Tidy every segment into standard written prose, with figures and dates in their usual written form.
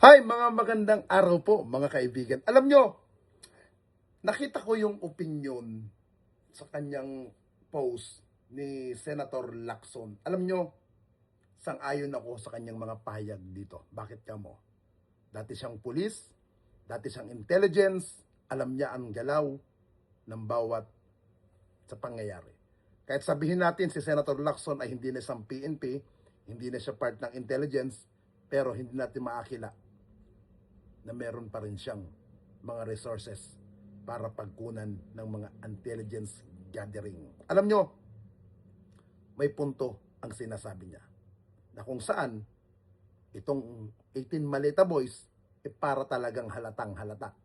Hi, mga magandang araw po, mga kaibigan. Alam nyo, nakita ko yung opinion sa kanyang post ni Senator Lacson. Alam nyo, sang-ayon ako sa kanyang mga pahayag dito. Bakit ka mo? Dati siyang pulis, dati siyang intelligence, alam niya ang galaw ng bawat sa pangyayari. Kahit sabihin natin si Senator Lacson ay hindi na siyang PNP, hindi na siya part ng intelligence, pero hindi natin maakila na meron pa rin siyang mga resources para pagkunan ng mga intelligence gathering. Alam nyo, may punto ang sinasabi niya na kung saan itong 18 Maleta Boys para talagang halatang halata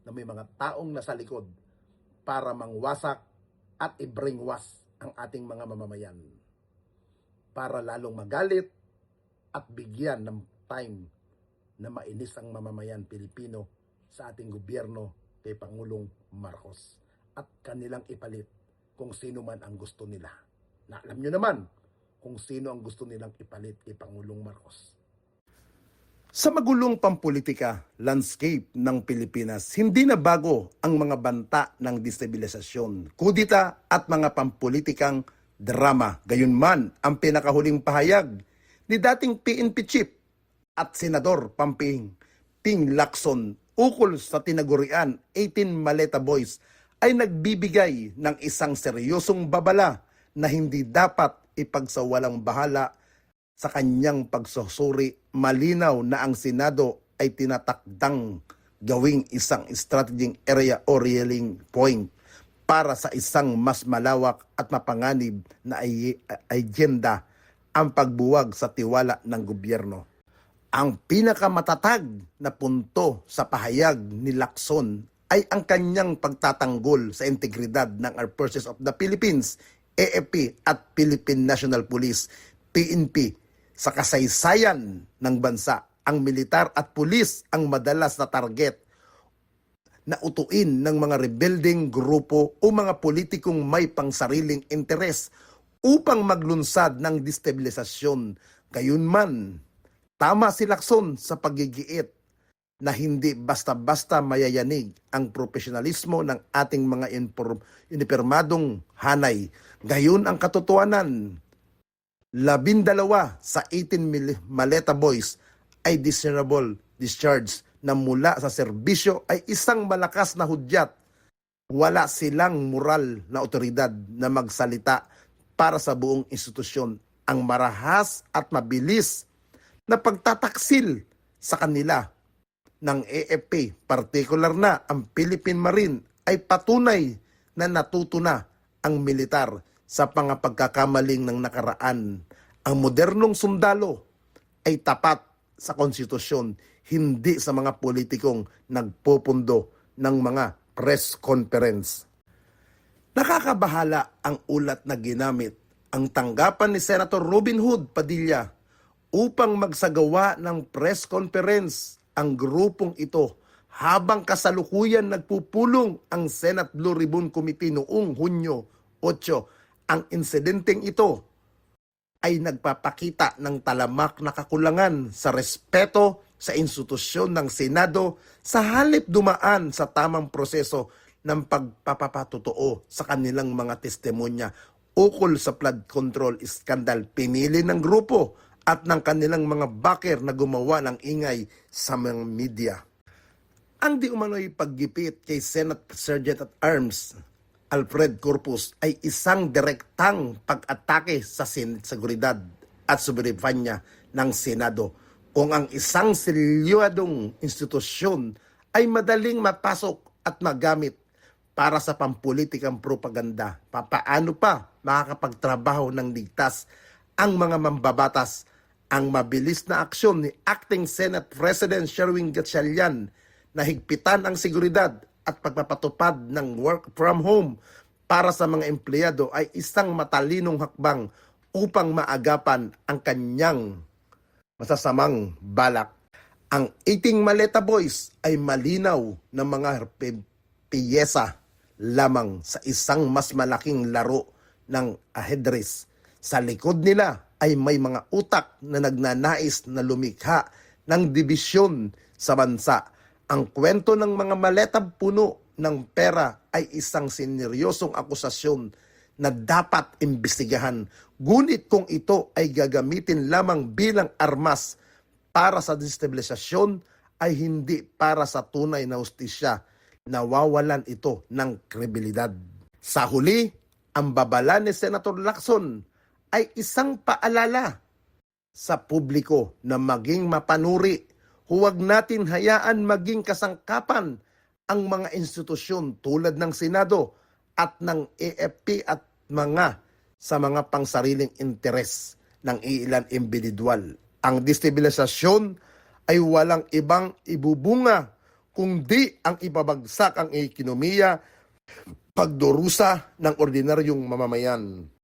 na may mga taong nasa likod para mangwasak at i-brainwash ang ating mga mamamayan para lalong magalit at bigyan ng time na mainis ang mamamayan Pilipino sa ating gobyerno kay Pangulong Marcos at kanilang ipalit kung sino man ang gusto nila. Na alam nyo naman kung sino ang gusto nilang ipalit kay Pangulong Marcos. Sa magulong pampolitika landscape ng Pilipinas, hindi na bago ang mga banta ng destabilisasyon, kudita at mga pampolitikang drama. Gayunman ang pinakahuling pahayag ni dating PNP chief at Senador Ping Lacson ukol sa tinagurian 18 Maleta Boys ay nagbibigay ng isang seryosong babala na hindi dapat ipagsawalang bahala sa kanyang pagsusuri. Malinaw na ang Senado ay tinatakdang gawing isang strategic area o rallying point para sa isang mas malawak at mapanganib na agenda ang pagbuwag sa tiwala ng gobyerno. Ang pinakamatatag na punto sa pahayag ni Lacson ay ang kanyang pagtatanggol sa integridad ng Armed Forces of the Philippines, AFP at Philippine National Police, PNP. Sa kasaysayan ng bansa, ang militar at pulis ang madalas na target na utuin ng mga rebelding grupo o mga politikong may pangsariling interes upang maglunsad ng destabilisasyon. Gayunman, tama si Lacson sa paggigiit na hindi basta-basta mayayanig ang profesionalismo ng ating mga unipermadong hanay. Gayon ang katotohanan, 12 sa 18 Maleta Boys ay dishonorable discharge na mula sa serbisyo ay isang malakas na hudyat. Wala silang moral na otoridad na magsalita para sa buong institusyon. Ang marahas at mabilis na pagtataksil sa kanila ng AFP, partikular na ang Philippine Marine, ay patunay na natuto na ang militar sa pagkakamaling ng nakaraan. Ang modernong sundalo ay tapat sa konstitusyon, hindi sa mga politikong nagpupundo ng mga press conference. Nakakabahala ang ulat na ginamit ang tanggapan ni Senator Robin Hood Padilla upang magsagawa ng press conference ang grupong ito habang kasalukuyan nagpupulong ang Senate Blue Ribbon Committee noong Hunyo 8. Ang insidenteng ito ay nagpapakita ng talamak na kakulangan sa respeto sa institusyon ng Senado sa halip dumaan sa tamang proseso ng pagpapatotoo sa kanilang mga testimonya ukol sa flood control scandal. Pinili ng grupo at ng kanilang mga backer na gumawa ng ingay sa mga media. Ang di umano'y paggipit kay Senate Sergeant at Arms Alfred Corpus ay isang direktang pag-atake sa seguridad at soberanya ng Senado. Kung ang isang selyadong institusyon ay madaling mapasok at magamit para sa pampulitikang propaganda, papaano pa makakapagtrabaho ng ligtas ang mga mambabatas? Ang mabilis na aksyon ni Acting Senate President Sherwin Gatchalian na higpitan ang seguridad at pagpapatupad ng work from home para sa mga empleyado ay isang matalinong hakbang upang maagapan ang kanyang masasamang balak. Ang 18 Maleta Boys ay malinaw na mga piyesa lamang sa isang mas malaking laro ng ajedrez. Sa likod nila ay may mga utak na nagnanais na lumikha ng dibisyon sa bansa. Ang kwento ng mga maletang puno ng pera ay isang seryosong akusasyon na dapat imbestigahan. Ngunit kung ito ay gagamitin lamang bilang armas para sa destabilisasyon ay hindi para sa tunay na hustisya, nawawalan ito ng kredibilidad. Sa huli, ang babala ni Senator Lacson ay isang paalala sa publiko na maging mapanuri. Huwag natin hayaan maging kasangkapan ang mga institusyon tulad ng Senado at ng AFP at sa mga pangsariling interes ng ilang individual. Ang destabilisasyon ay walang ibang ibubunga kundi ang ibabagsak ang ekonomiya, pagdurusa ng ordinaryong mamamayan.